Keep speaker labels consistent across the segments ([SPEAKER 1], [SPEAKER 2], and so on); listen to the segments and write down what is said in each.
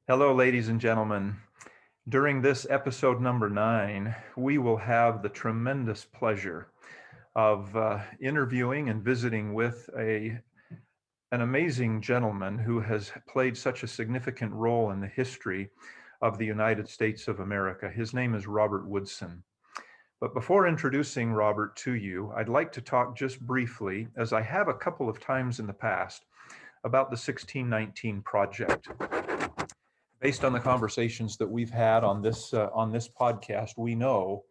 [SPEAKER 1] Hello, ladies and gentlemen. During this episode number 9, we will have the tremendous pleasure of interviewing and visiting with an amazing gentleman who has played such a significant role in the history of the United States of America. His name is Robert Woodson. But before introducing Robert to you, I'd like to talk just briefly, as I have a couple of times in the past, about the 1619 Project. Based on the conversations that we've had on this podcast, we know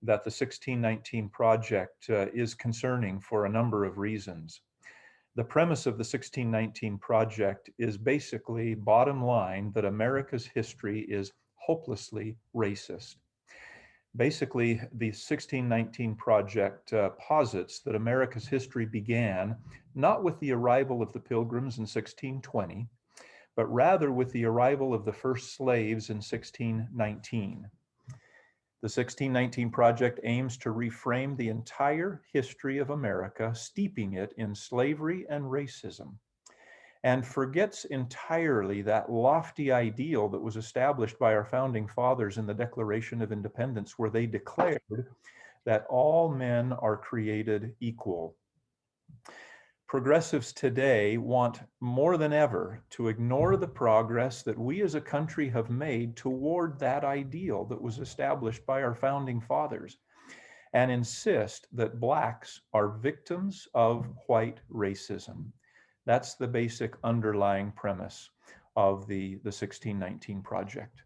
[SPEAKER 1] that the 1619 Project is concerning for a number of reasons. The premise of the 1619 Project is basically, bottom line, that America's history is hopelessly racist. Basically, the 1619 Project posits that America's history began not with the arrival of the Pilgrims in 1620, but rather with the arrival of the first slaves in 1619. The 1619 Project aims to reframe the entire history of America, steeping it in slavery and racism, and forgets entirely that lofty ideal that was established by our founding fathers in the Declaration of Independence, where they declared that all men are created equal. Progressives today want more than ever to ignore the progress that we as a country have made toward that ideal that was established by our founding fathers, and insist that Blacks are victims of white racism. That's the basic underlying premise of the 1619 Project.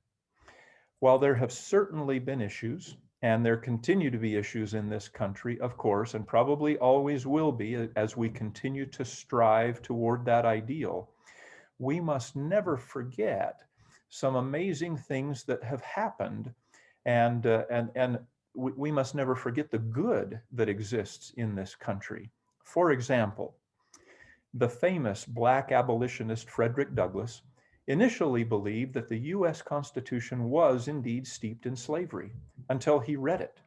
[SPEAKER 1] While there have certainly been issues, and there continue to be issues in this country, of course, and probably always will be as we continue to strive toward that ideal, we must never forget some amazing things that have happened, and we must never forget the good that exists in this country. For example, the famous Black abolitionist Frederick Douglass initially believed that the US Constitution was indeed steeped in slavery until he read it.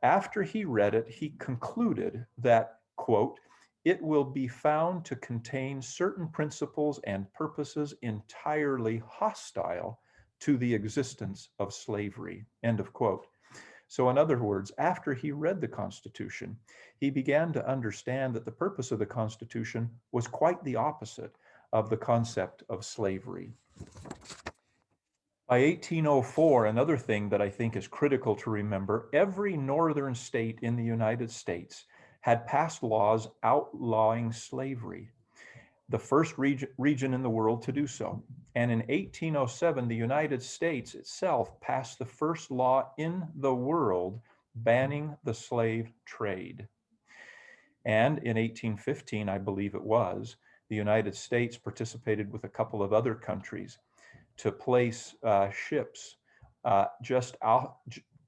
[SPEAKER 1] After he read it, he concluded that, quote, "it will be found to contain certain principles and purposes entirely hostile to the existence of slavery," end of quote. So, in other words, after he read the Constitution, he began to understand that the purpose of the Constitution was quite the opposite of the concept of slavery. By 1804, another thing that I think is critical to remember, every northern state in the United States had passed laws outlawing slavery, the first region in the world to do so. And in 1807, the United States itself passed the first law in the world banning the slave trade. And in 1815, I believe it was, the United States participated with a couple of other countries to place ships just out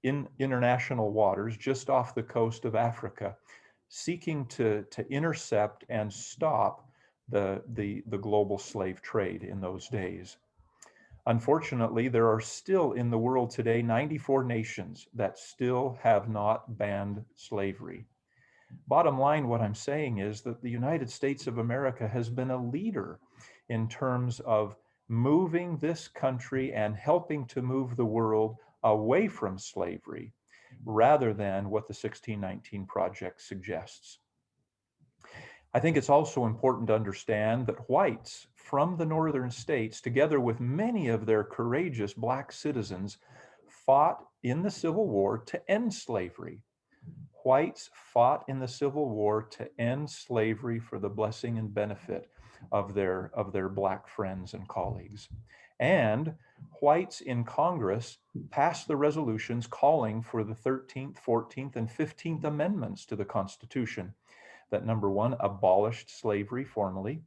[SPEAKER 1] in international waters, just off the coast of Africa, seeking to intercept and stop the global slave trade in those days. Unfortunately, there are still in the world today 94 nations that still have not banned slavery. Bottom line, what I'm saying is that the United States of America has been a leader in terms of moving this country and helping to move the world away from slavery rather than what the 1619 Project suggests. I think it's also important to understand that whites from the northern states, together with many of their courageous Black citizens, fought in the Civil War to end slavery. Whites fought in the Civil War to end slavery for the blessing and benefit of their Black friends and colleagues. And whites in Congress passed the resolutions calling for the 13th, 14th, and 15th Amendments to the Constitution that, number one, abolished slavery formally,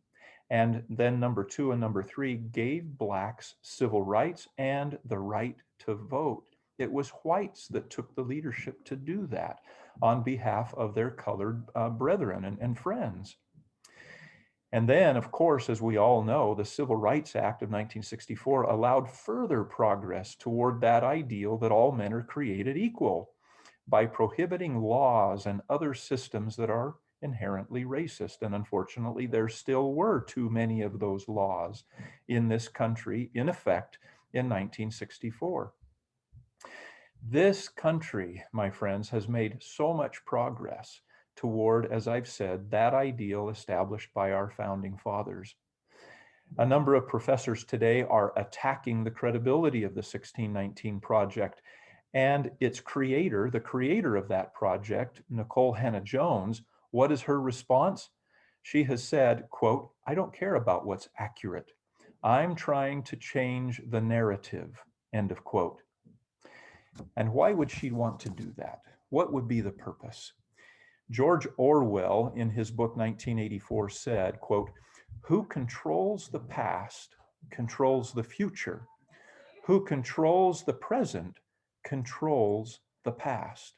[SPEAKER 1] and then number two and number three, gave Blacks civil rights and the right to vote. It was whites that took the leadership to do that on behalf of their colored brethren and friends. And then, of course, as we all know, the Civil Rights Act of 1964 allowed further progress toward that ideal that all men are created equal by prohibiting laws and other systems that are inherently racist. And unfortunately, there still were too many of those laws in this country in effect in 1964. This country, my friends, has made so much progress toward, as I've said, that ideal established by our founding fathers. A number of professors today are attacking the credibility of the 1619 Project and its creator, the creator of that project, Nicole Hannah-Jones. What is her response? She has said, quote, "I don't care about what's accurate. I'm trying to change the narrative," end of quote. And why would she want to do that? What would be the purpose? George Orwell, in his book 1984, said, quote, "Who controls the past controls the future. Who controls the present controls the past."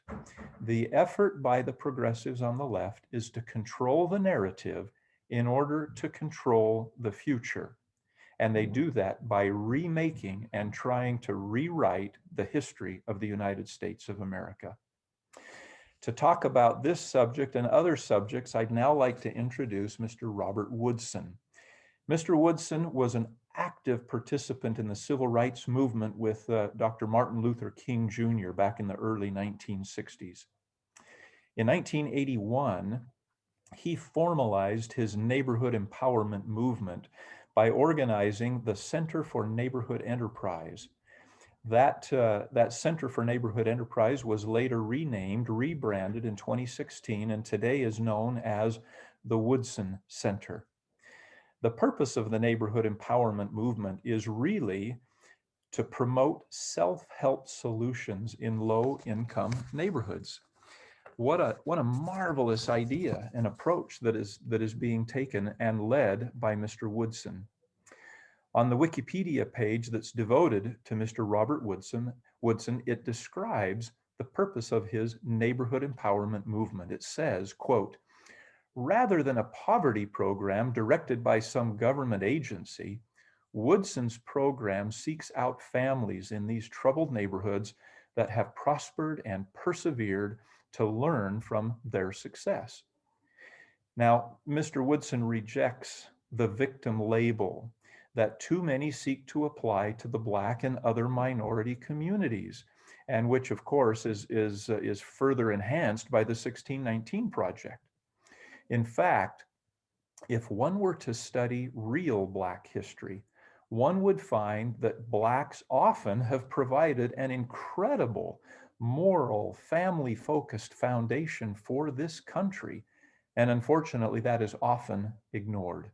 [SPEAKER 1] The effort by the progressives on the left is to control the narrative in order to control the future. And they do that by remaking and trying to rewrite the history of the United States of America. To talk about this subject and other subjects, I'd now like to introduce Mr. Robert Woodson. Mr. Woodson was an active participant in the civil rights movement with Dr. Martin Luther King Jr. back in the early 1960s. In 1981, he formalized his neighborhood empowerment movement by organizing the Center for Neighborhood Enterprise. That Center for Neighborhood Enterprise was later rebranded in 2016, and today is known as the Woodson Center. The purpose of the neighborhood empowerment movement is really to promote self-help solutions in low-income neighborhoods. What a marvelous idea and approach that is being taken and led by Mr. Woodson. On the Wikipedia page that's devoted to Mr. Robert Woodson, it describes the purpose of his neighborhood empowerment movement. It says, quote, "Rather than a poverty program directed by some government agency, Woodson's program seeks out families in these troubled neighborhoods that have prospered and persevered to learn from their success." Now, Mr. Woodson rejects the victim label that too many seek to apply to the Black and other minority communities, and which, of course, is further enhanced by the 1619 Project. In fact, if one were to study real Black history, one would find that Blacks often have provided an incredible moral, family-focused foundation for this country, and unfortunately, that is often ignored.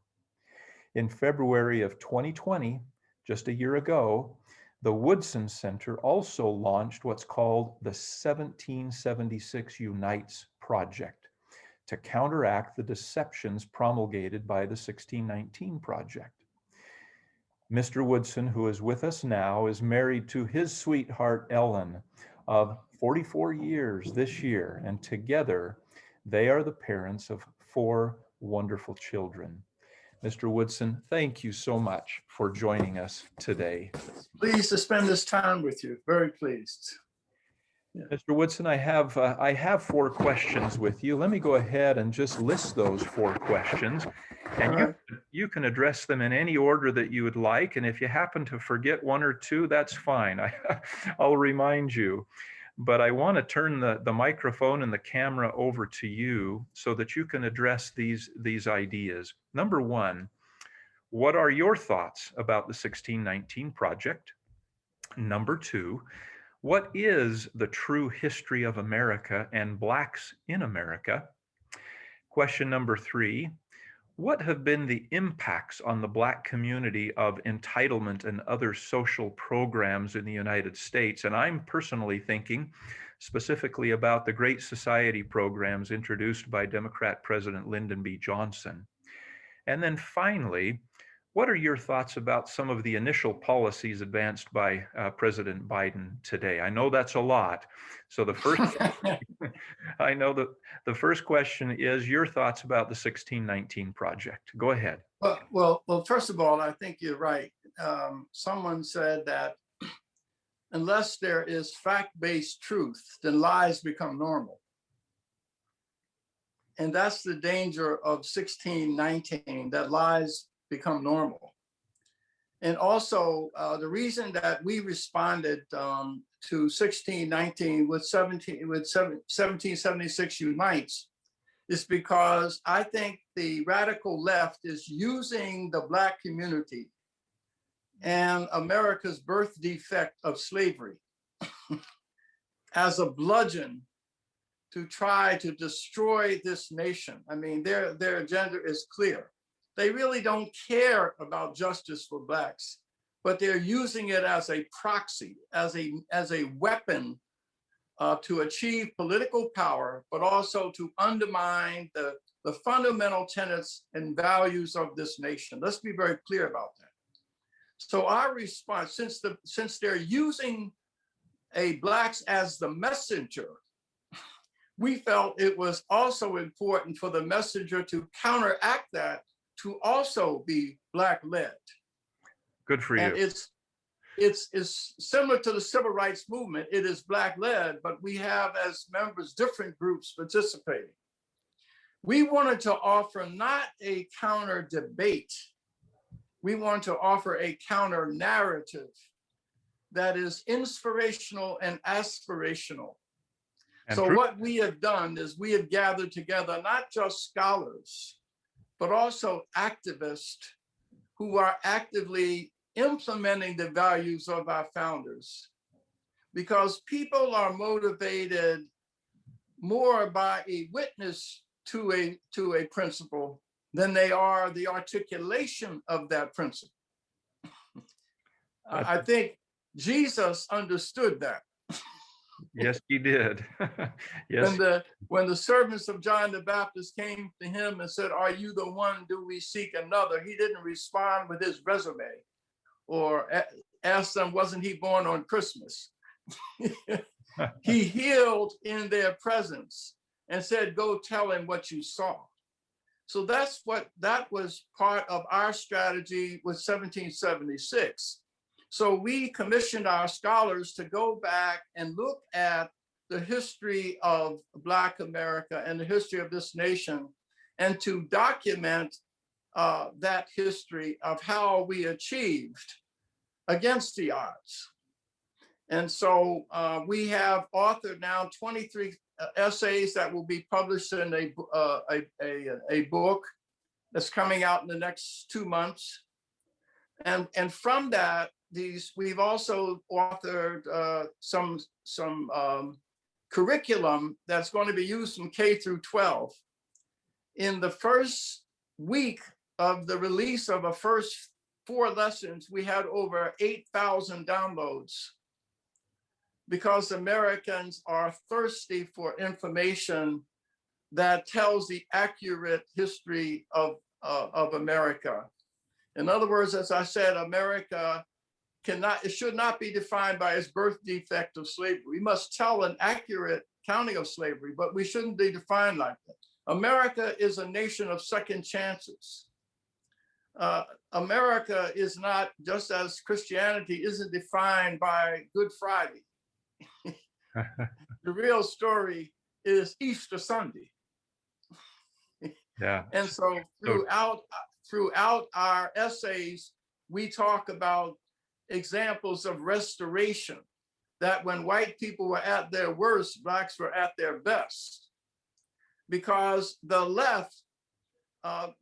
[SPEAKER 1] In February of 2020, just a year ago, the Woodson Center also launched what's called the 1776 Unites Project to counteract the deceptions promulgated by the 1619 Project. Mr. Woodson, who is with us now, is married to his sweetheart, Ellen, of 44 years this year, and together they are the parents of 4 wonderful children. Mr. Woodson, thank you so much for joining us today.
[SPEAKER 2] Pleased to spend this time with you. Very pleased.
[SPEAKER 1] Yeah. Mr. Woodson, I have 4 questions with you. Let me go ahead and just list those 4 questions, and you can address them in any order that you would like. And if you happen to forget 1 or 2, that's fine. I'll remind you. But I want to turn the microphone and the camera over to you so that you can address these ideas. Number 1, what are your thoughts about the 1619 Project? Number 2, what is the true history of America and Blacks in America? Question number 3, what have been the impacts on the Black community of entitlement and other social programs in the United States? And I'm personally thinking specifically about the Great Society programs introduced by Democrat President Lyndon B. Johnson. And then finally, what are your thoughts about some of the initial policies advanced by President Biden today? I know that's a lot. So the first, I know that the first question is your thoughts about the 1619 Project. Go ahead.
[SPEAKER 2] Well, first of all, I think you're right. Someone said that unless there is fact-based truth, then lies become normal. And that's the danger of 1619, that lies become normal. And also the reason that we responded to 1619 with 1776 Unites is because I think the radical left is using the Black community and America's birth defect of slavery as a bludgeon to try to destroy this nation. I mean, their agenda is clear. They really don't care about justice for Blacks, but they're using it as a proxy, as a weapon to achieve political power, but also to undermine the fundamental tenets and values of this nation. Let's be very clear about that. So our response, since they're using Blacks as the messenger, we felt it was also important for the messenger to counteract that, to also be Black-led.
[SPEAKER 1] Good for you.
[SPEAKER 2] And it's similar to the civil rights movement. It is Black-led, but we have as members different groups participating. We wanted to offer not a counter debate. We want to offer a counter narrative that is inspirational and aspirational. And so what we have done is we have gathered together not just scholars, but also activists who are actively implementing the values of our founders, because people are motivated more by a witness to a principle than they are the articulation of that principle. I think Jesus understood that.
[SPEAKER 1] Yes, he did. Yes.
[SPEAKER 2] When the servants of John the Baptist came to him and said, "Are you the one? Do we seek another?" He didn't respond with his resume or ask them, "Wasn't he born on Christmas?" He healed in their presence and said, "Go tell him what you saw." So that was part of our strategy with 1776. So we commissioned our scholars to go back and look at the history of Black America and the history of this nation, and to document that history of how we achieved against the odds. And so we have authored now 23 essays that will be published in a book that's coming out in the next 2 months. And from that, we've also authored some curriculum that's going to be used from K through 12. In the first week of the release of the first 4 lessons, we had over 8,000 downloads, because Americans are thirsty for information that tells the accurate history of America. In other words, as I said, America should not be defined by its birth defect of slavery. We must tell an accurate counting of slavery, but we shouldn't be defined like that. America is a nation of second chances. America is not, just as Christianity isn't defined by Good Friday. The real story is Easter Sunday.
[SPEAKER 1] Yeah.
[SPEAKER 2] And so throughout our essays, we talk about examples of restoration, that when white people were at their worst, Blacks were at their best, because the left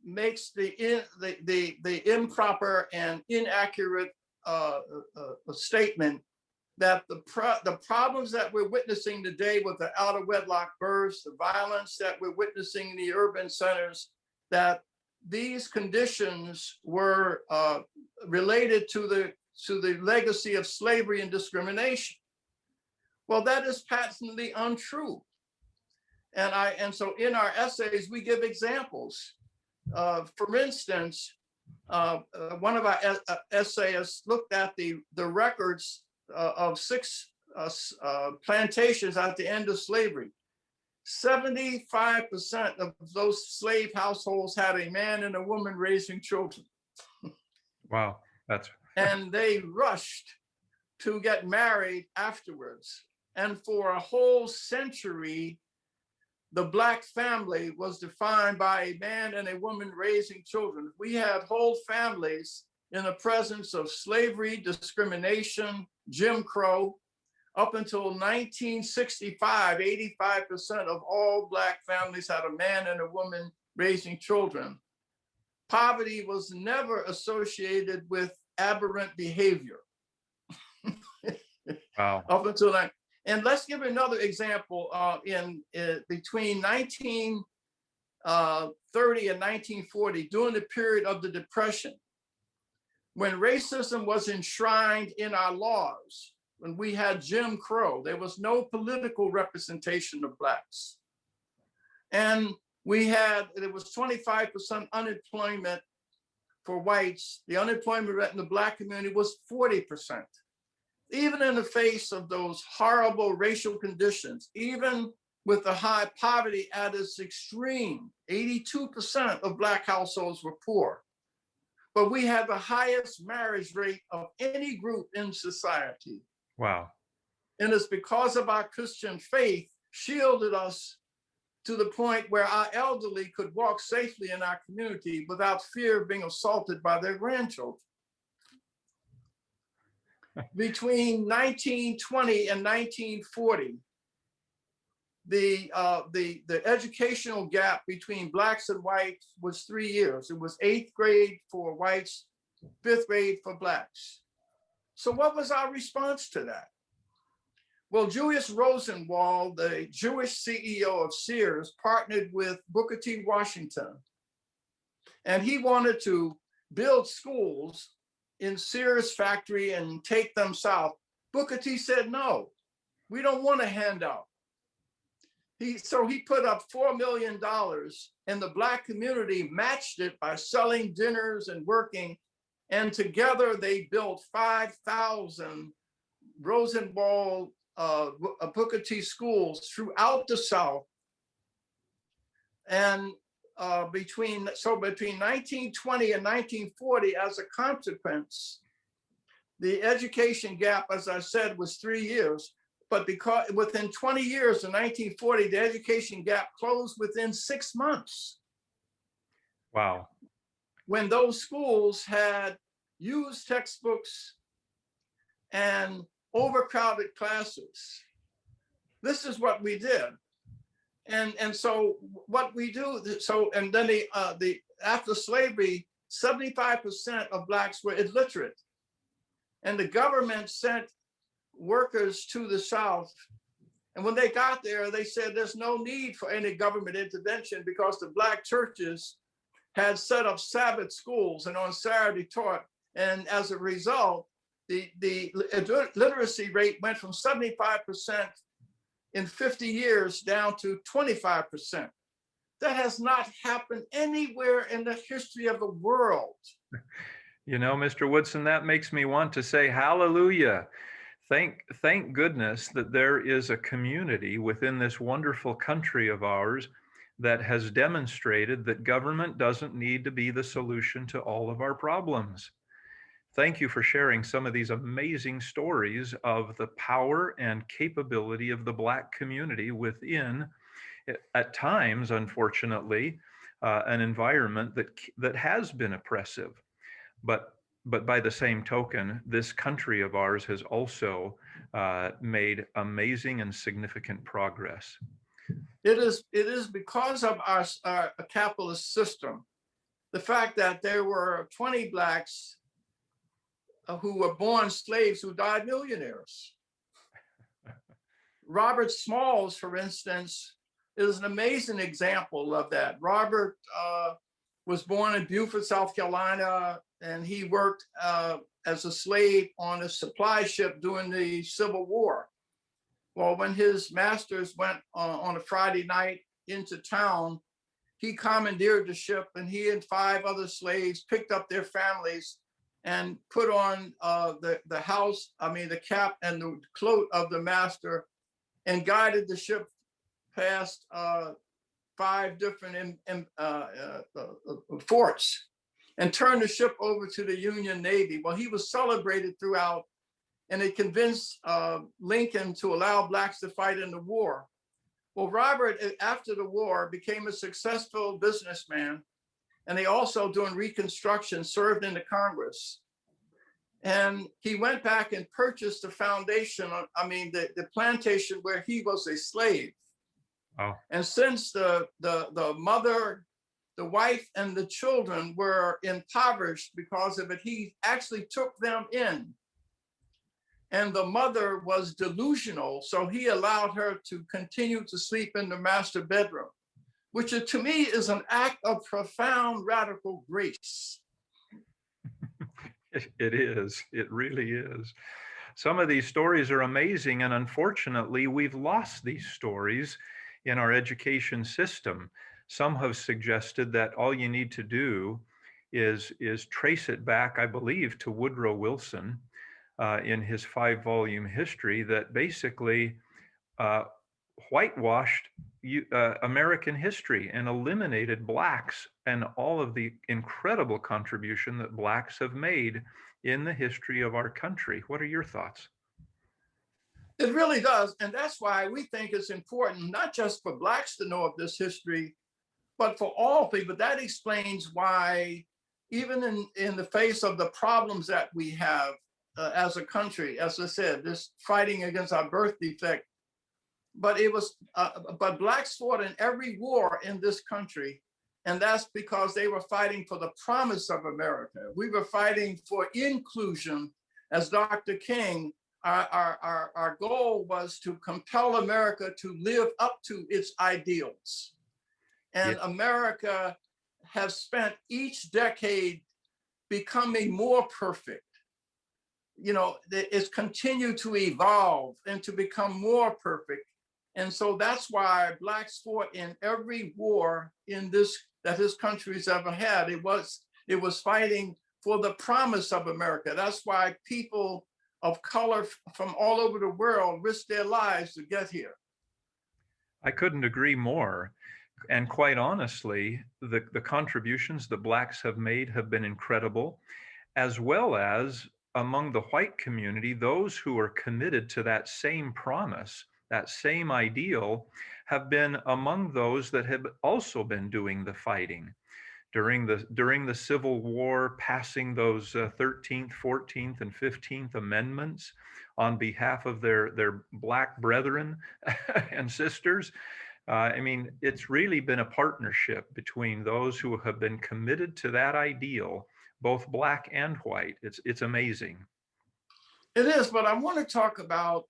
[SPEAKER 2] makes the improper and inaccurate statement that the problems that we're witnessing today with the out of wedlock births, the violence that we're witnessing in the urban centers, that these conditions were related to the legacy of slavery and discrimination. Well, that is patently untrue. And so in our essays, we give examples. For instance, one of our essayists looked at the records of 6 plantations at the end of slavery. 75% of those slave households had a man and a woman raising children.
[SPEAKER 1] Wow,
[SPEAKER 2] and they rushed to get married afterwards. And for a whole century, the Black family was defined by a man and a woman raising children. We had whole families in the presence of slavery, discrimination, Jim Crow. Up until 1965, 85% of all Black families had a man and a woman raising children. Poverty was never associated with aberrant behavior.
[SPEAKER 1] Wow.
[SPEAKER 2] Up until that. And let's give another example. Between 1930 and 1940, during the period of the Depression, when racism was enshrined in our laws, when we had Jim Crow, there was no political representation of Blacks. And there was 25% unemployment for whites. The unemployment rate in the Black community was 40%. Even in the face of those horrible racial conditions, even with the high poverty at its extreme, 82% of Black households were poor. But we had the highest marriage rate of any group in society.
[SPEAKER 1] Wow.
[SPEAKER 2] And it's because of our Christian faith shielded us to the point where our elderly could walk safely in our community without fear of being assaulted by their grandchildren. Between 1920 and 1940, the educational gap between Blacks and whites was 3 years. It was 8th grade for whites, 5th grade for Blacks. So what was our response to that? Well, Julius Rosenwald, the Jewish CEO of Sears, partnered with Booker T. Washington, and he wanted to build schools in Sears factory and take them south. Booker T said, no, we don't want a handout. So he put up $4 million, and the Black community matched it by selling dinners and working. And together they built 5,000 Rosenwald Booker T schools throughout the South. And between 1920 and 1940, as a consequence, the education gap, as I said, was 3 years. But because within 20 years, in 1940, the education gap closed within 6 months.
[SPEAKER 1] Wow.
[SPEAKER 2] When those schools had used textbooks and overcrowded classes. This is what we did. And so what we do, and then after slavery, 75% of Blacks were illiterate. And the government sent workers to the South. And when they got there, they said there's no need for any government intervention because the Black churches had set up Sabbath schools and on Saturday taught. And as a result, the literacy rate went from 75% in 50 years down to 25%. That has not happened anywhere in the history of the world.
[SPEAKER 1] You know, Mr. Woodson, that makes me want to say hallelujah. Thank goodness that there is a community within this wonderful country of ours that has demonstrated that government doesn't need to be the solution to all of our problems. Thank you for sharing some of these amazing stories of the power and capability of the Black community within, at times, unfortunately, an environment that has been oppressive. But by the same token, this country of ours has also made amazing and significant progress.
[SPEAKER 2] It is because of our capitalist system, the fact that there were 20 Blacks who were born slaves who died millionaires. Robert Smalls, for instance, is an amazing example of that. Robert was born in Beaufort, South Carolina, and he worked as a slave on a supply ship during the Civil War. Well, when his masters went on a Friday night into town, he commandeered the ship, and he and 5 other slaves picked up their families and put on the cap and the cloak of the master, and guided the ship past 5 different forts and turned the ship over to the Union Navy. Well, he was celebrated throughout, and it convinced Lincoln to allow Blacks to fight in the war. Well, Robert, after the war, became a successful businessman, and he also, during Reconstruction, served in the Congress. And he went back and purchased the foundation, the plantation where he was a slave.
[SPEAKER 1] Oh,
[SPEAKER 2] And since the mother, the wife, and the children were impoverished because of it, he actually took them in. And the mother was delusional, so he allowed her to continue to sleep in the master bedroom, which to me is an act of profound radical grace.
[SPEAKER 1] it is. It really is. Some of these stories are amazing, and unfortunately, we've lost these stories in our education system. Some have suggested that all you need to do is trace it back, I believe, to Woodrow Wilson in his 5-volume history that basically uh, whitewashed American history and eliminated blacks and all of the incredible contribution that blacks have made in the history of our country. What are your thoughts?
[SPEAKER 2] It really does. And that's why we think it's important, not just for blacks to know of this history, but for all people. That explains why, even in the face of the problems that we have as a country, as I said, this fighting against our birth defect, but blacks fought in every war in this country. And that's because they were fighting for the promise of America. We were fighting for inclusion. As Dr. King, our goal was to compel America to live up to its ideals. And
[SPEAKER 1] Yeah.
[SPEAKER 2] America has spent each decade becoming more perfect. You know, it's continued to evolve and to become more perfect. And so that's why blacks fought in every war in this that this country's ever had. It was fighting for the promise of America. That's why people of color from all over the world risked their lives to get here.
[SPEAKER 1] I couldn't agree more. And quite honestly, the contributions the blacks have made have been incredible, as well as among the white community, those who are committed to that same promise, that same ideal, have been among those that have also been doing the fighting during the Civil War, passing those 13th, 14th, and 15th Amendments on behalf of their black brethren and sisters. I mean, it's really been a partnership between those who have been committed to that ideal, both black and white. It's amazing.
[SPEAKER 2] It is, but I want to talk about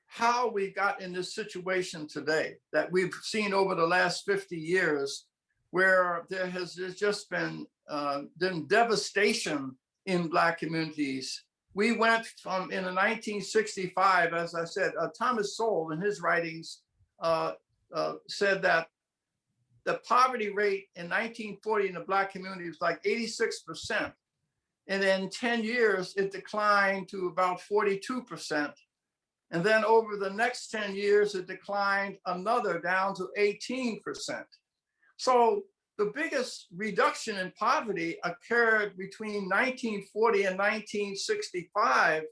[SPEAKER 2] how we got in this situation today that we've seen over the last 50 years, where there's just been devastation in Black communities. We went from, in 1965, as I said, Thomas Sowell in his writings said that the poverty rate in 1940 in the Black community was like 86%. And in 10 years, it declined to about 42%. And then over the next 10 years, it declined another down to 18%. So the biggest reduction in poverty occurred between 1940 and 1965,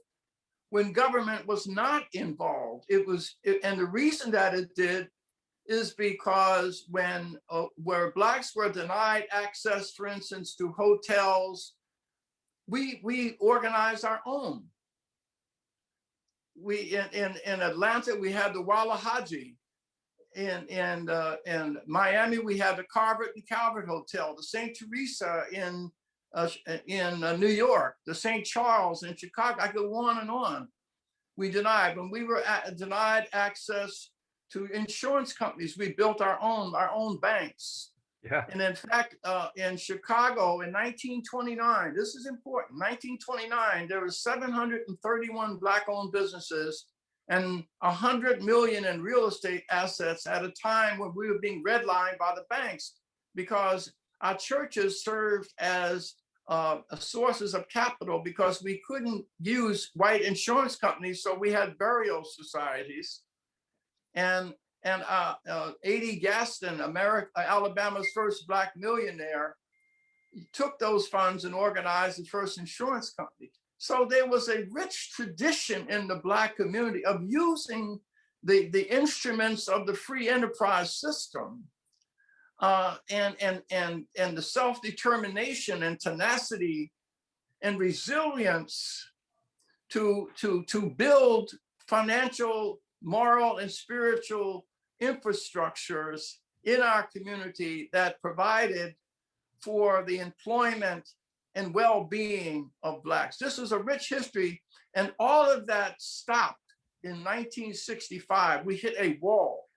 [SPEAKER 2] when government was not involved. And the reason that it did is because where blacks were denied access, for instance, to hotels, we organized our own. We in Atlanta, we had the Walla Haji. In Miami, we had the Calvert and Calvert Hotel, the St. Teresa in New York, the St. Charles in Chicago. I go on and on. We denied. When we were denied access to insurance companies, we built our own banks.
[SPEAKER 1] Yeah.
[SPEAKER 2] And in fact, in Chicago in 1929, this is important, 1929, there were 731 Black-owned businesses and 100 million in real estate assets at a time when we were being redlined by the banks, because our churches served as sources of capital, because we couldn't use white insurance companies, so we had burial societies. And A.D. Gaston, Alabama's first Black millionaire, took those funds and organized the first insurance company. So there was a rich tradition in the Black community of using the instruments of the free enterprise system, and the self-determination and tenacity and resilience to build financial, moral, and spiritual infrastructures in our community that provided for the employment and well-being of Blacks. This is a rich history, and all of that stopped in 1965. We hit a wall.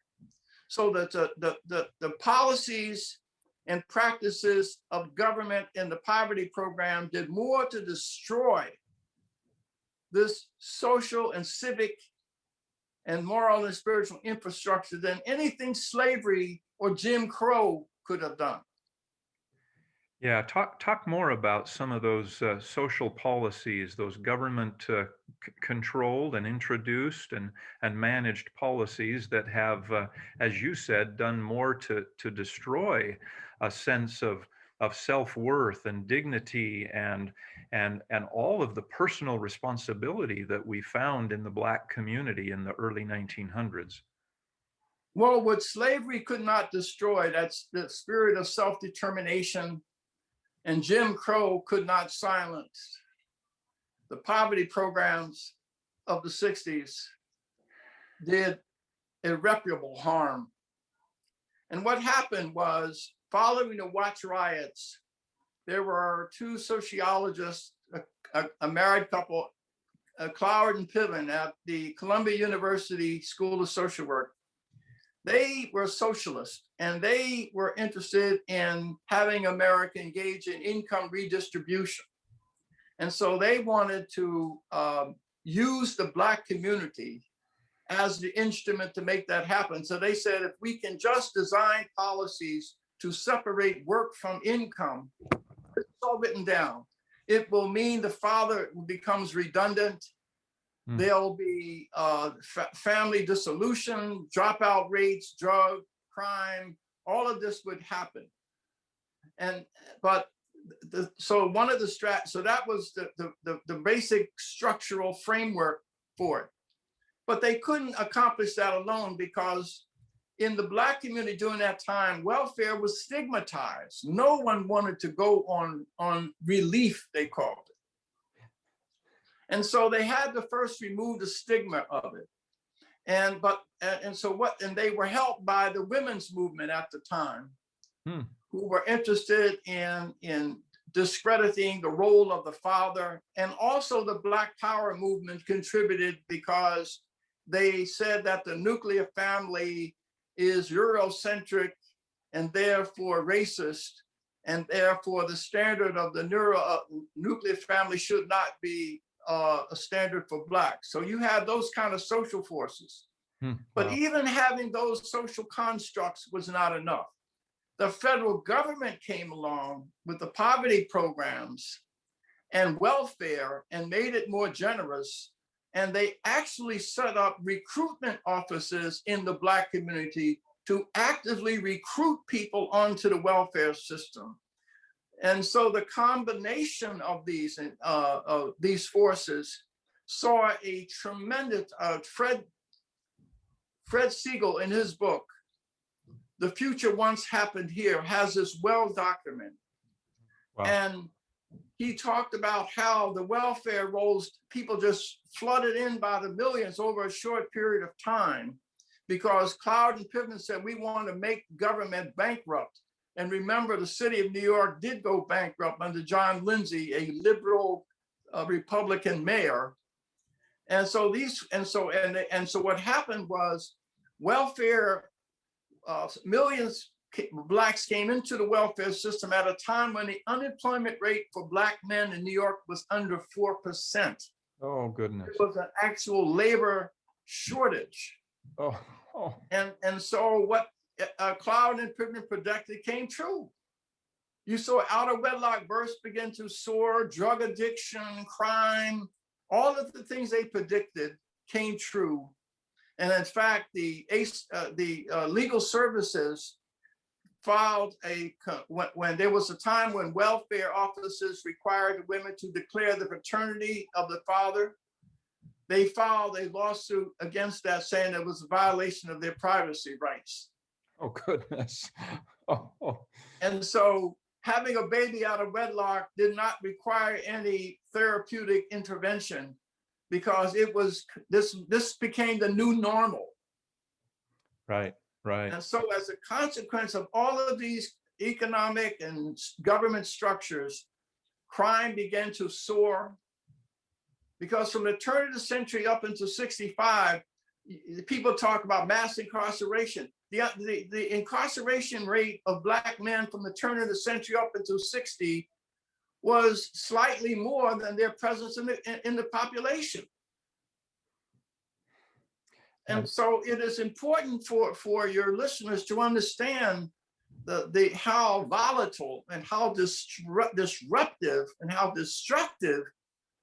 [SPEAKER 2] So that the policies and practices of government and the poverty program did more to destroy this social and civic and moral and spiritual infrastructure than anything slavery or Jim Crow could have done.
[SPEAKER 1] Yeah, talk more about some of those social policies, those government controlled and introduced and managed policies that have, as you said, done more to destroy a sense of self-worth and dignity and all of the personal responsibility that we found in the Black community in the early 1900s.
[SPEAKER 2] Well, what slavery could not destroy, that's the spirit of self-determination, and Jim Crow could not silence. The poverty programs of the 60s did irreparable harm. And what happened was, following the Watts riots, there were two sociologists, a married couple, Cloward and Piven at the Columbia University School of Social Work. They were socialists, and they were interested in having America engage in income redistribution. And so they wanted to use the Black community as the instrument to make that happen. So they said, if we can just design policies to separate work from income, it's all written down. It will mean the father becomes redundant. There'll be family dissolution, dropout rates, drug, crime, all of this would happen. So one of the so that was the basic structural framework for it. But they couldn't accomplish that alone, because in the Black community during that time, welfare was stigmatized. No one wanted to go on relief, they called it. And so they had to first remove the stigma of it. And they were helped by the women's movement at the time, who were interested in discrediting the role of the father. And also the Black Power movement contributed, because they said that the nuclear family is Eurocentric and therefore racist, and therefore the standard of the nuclear family should not be a standard for Blacks. So you had those kind of social forces. But even having those social constructs was not enough. The federal government came along with the poverty programs and welfare and made it more generous. And they actually set up recruitment offices in the Black community to actively recruit people onto the welfare system. And so the combination of these forces saw a tremendous, Fred Siegel in his book, The Future Once Happened Here, has this well documented. Wow. And he talked about how the welfare rolls, people just flooded in by the millions over a short period of time, because Cloward and Piven said, we want to make government bankrupt. And remember, the city of New York did go bankrupt under John Lindsay, a liberal Republican mayor. And so what happened was, welfare, millions Blacks came into the welfare system at a time when the unemployment rate for Black men in New York was under 4%.
[SPEAKER 1] Oh, goodness.
[SPEAKER 2] It was an actual labor shortage. And so what Cloward and Piven predicted came true. You saw out of wedlock births begin to soar, drug addiction, crime, all of the things they predicted came true. And in fact, the legal services filed when there was a time when welfare offices required women to declare the paternity of the father. they filed a lawsuit against that, saying it was a violation of their privacy rights.
[SPEAKER 1] Oh, goodness. Oh,
[SPEAKER 2] And so having a baby out of wedlock did not require any therapeutic intervention, because it was this became the new normal.
[SPEAKER 1] right, right.
[SPEAKER 2] And so as a consequence of all of these economic and government structures, crime began to soar, because from the turn of the century up until 65, people talk about mass incarceration. The incarceration rate of Black men from the turn of the century up until 60 was slightly more than their presence in the population. And so it is important for your listeners to understand how volatile and how disruptive and how destructive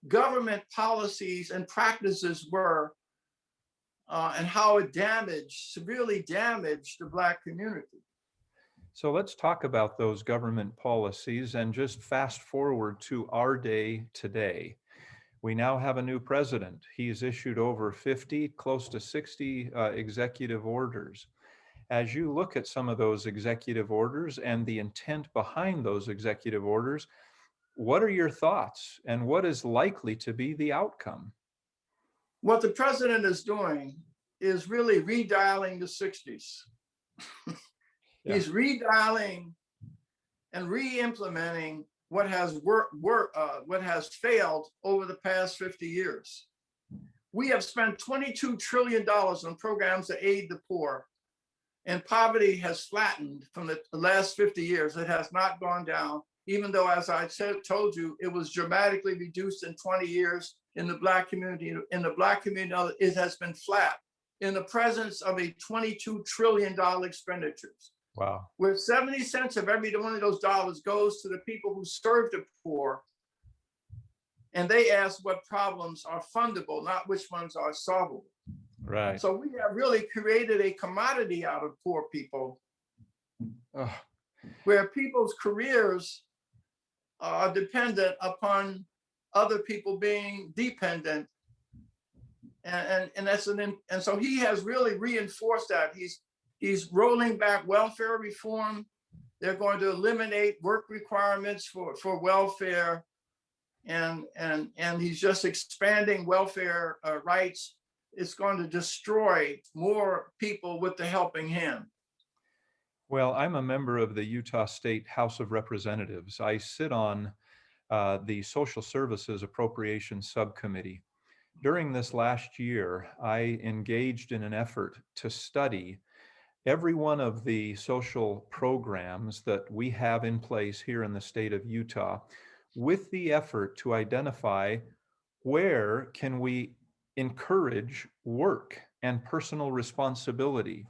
[SPEAKER 2] government policies and practices were, and how it severely damaged the Black community.
[SPEAKER 1] So let's talk about those government policies and just fast forward to our day today. We now have a new president. He's issued over 50, close to 60 executive orders. As you look at some of those executive orders and the intent behind those executive orders, what are your thoughts and what is likely to be the outcome?
[SPEAKER 2] What the president is doing is really redialing the 60s.
[SPEAKER 1] Yeah.
[SPEAKER 2] He's redialing and re-implementing what has what has failed over the past 50 years. We have spent $22 trillion on programs to aid the poor, and poverty has flattened from the last 50 years. It has not gone down, even though, as I told you, it was dramatically reduced in 20 years in the Black community. In the Black community, it has been flat in the presence of a $22 trillion expenditures.
[SPEAKER 1] Wow.
[SPEAKER 2] Where 70 cents of every one of those dollars goes to the people who serve the poor. And they ask what problems are fundable, not which ones are solvable.
[SPEAKER 1] Right.
[SPEAKER 2] So we have really created a commodity out of poor people, where people's careers are dependent upon other people being dependent. And so he has really reinforced that. He's rolling back welfare reform. They're going to eliminate work requirements for welfare, and he's just expanding welfare rights. It's going to destroy more people with the helping hand.
[SPEAKER 1] Well, I'm a member of the Utah State House of Representatives. I sit on the Social Services Appropriations Subcommittee. During this last year, I engaged in an effort to study every one of the social programs that we have in place here in the state of Utah, with the effort to identify where can we encourage work and personal responsibility.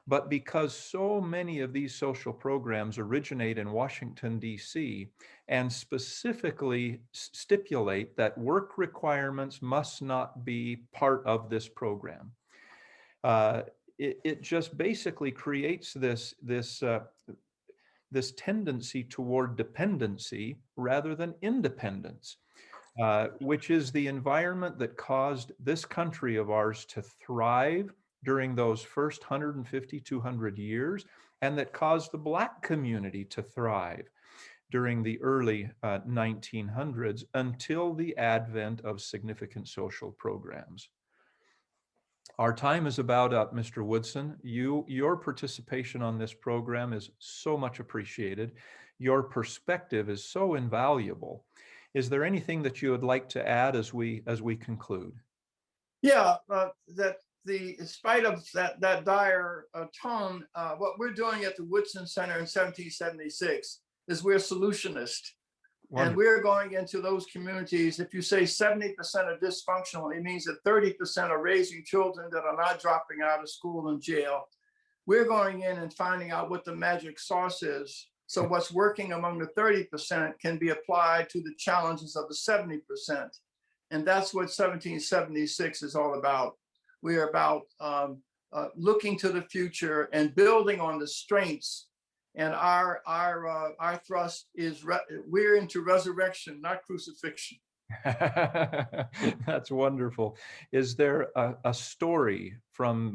[SPEAKER 1] But because so many of these social programs originate in Washington, D.C., and specifically stipulate that work requirements must not be part of this program, it just basically creates this tendency toward dependency rather than independence, which is the environment that caused this country of ours to thrive during those first 150, 200 years, and that caused the Black community to thrive during the early 1900s until the advent of significant social programs. Our time is about up, Mr. Woodson. Your participation on this program is so much appreciated. Your perspective is so invaluable. Is there anything that you would like to add as we conclude?
[SPEAKER 2] Yeah, in spite of that dire tone, what we're doing at the Woodson Center in 1776 is we're solutionists. Wonderful. And we're going into those communities. If you say 70% are dysfunctional, it means that 30% are raising children that are not dropping out of school and jail. We're going in and finding out what the magic sauce is. So what's working among the 30% can be applied to the challenges of the 70%. And that's what 1776 is all about. We are about looking to the future and building on the strengths. And our thrust is we're into resurrection, not crucifixion.
[SPEAKER 1] That's wonderful. Is there a story from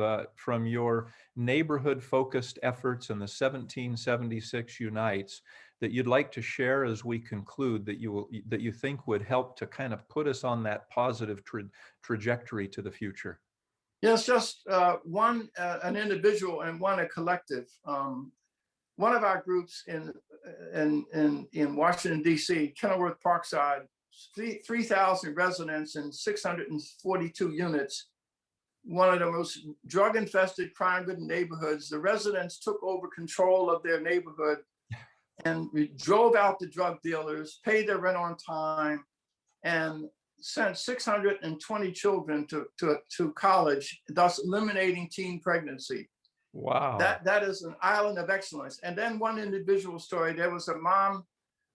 [SPEAKER 1] your neighborhood focused efforts in the 1776 Unites that you'd like to share as we conclude that you think would help to kind of put us on that positive trajectory to the future?
[SPEAKER 2] Yes, just one, an individual and one a collective. One of our groups in Washington, D.C., Kenilworth Parkside, 3,000 residents and 642 units, one of the most drug-infested, crime-ridden neighborhoods. The residents took over control of their neighborhood and we drove out the drug dealers, paid their rent on time, and sent 620 children to college, thus eliminating teen pregnancy.
[SPEAKER 1] Wow.
[SPEAKER 2] That is an island of excellence. And then one individual story, there was a mom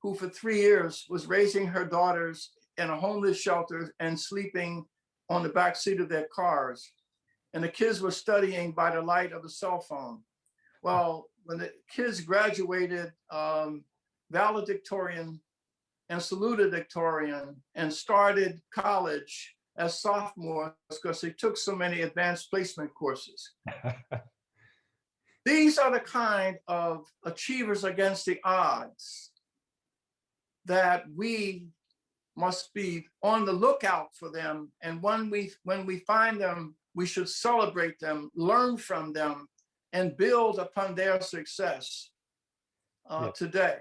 [SPEAKER 2] who for 3 years was raising her daughters in a homeless shelter and sleeping on the back seat of their cars. And the kids were studying by the light of a cell phone. Well, when the kids graduated valedictorian and salutatorian and started college as sophomores because they took so many advanced placement courses. These are the kind of achievers against the odds that we must be on the lookout for them. And when we find them, we should celebrate them, learn from them, and build upon their success today.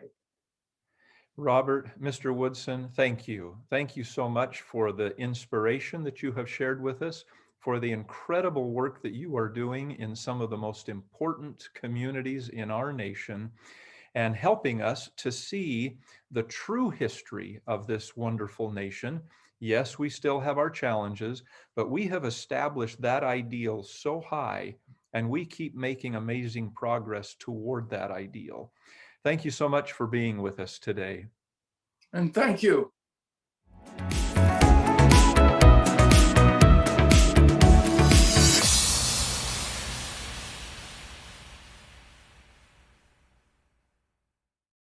[SPEAKER 1] Robert, Mr. Woodson, thank you. Thank you so much for the inspiration that you have shared with us, for the incredible work that you are doing in some of the most important communities in our nation, and helping us to see the true history of this wonderful nation. Yes, we still have our challenges, but we have established that ideal so high, and we keep making amazing progress toward that ideal. Thank you so much for being with us today.
[SPEAKER 2] And thank you.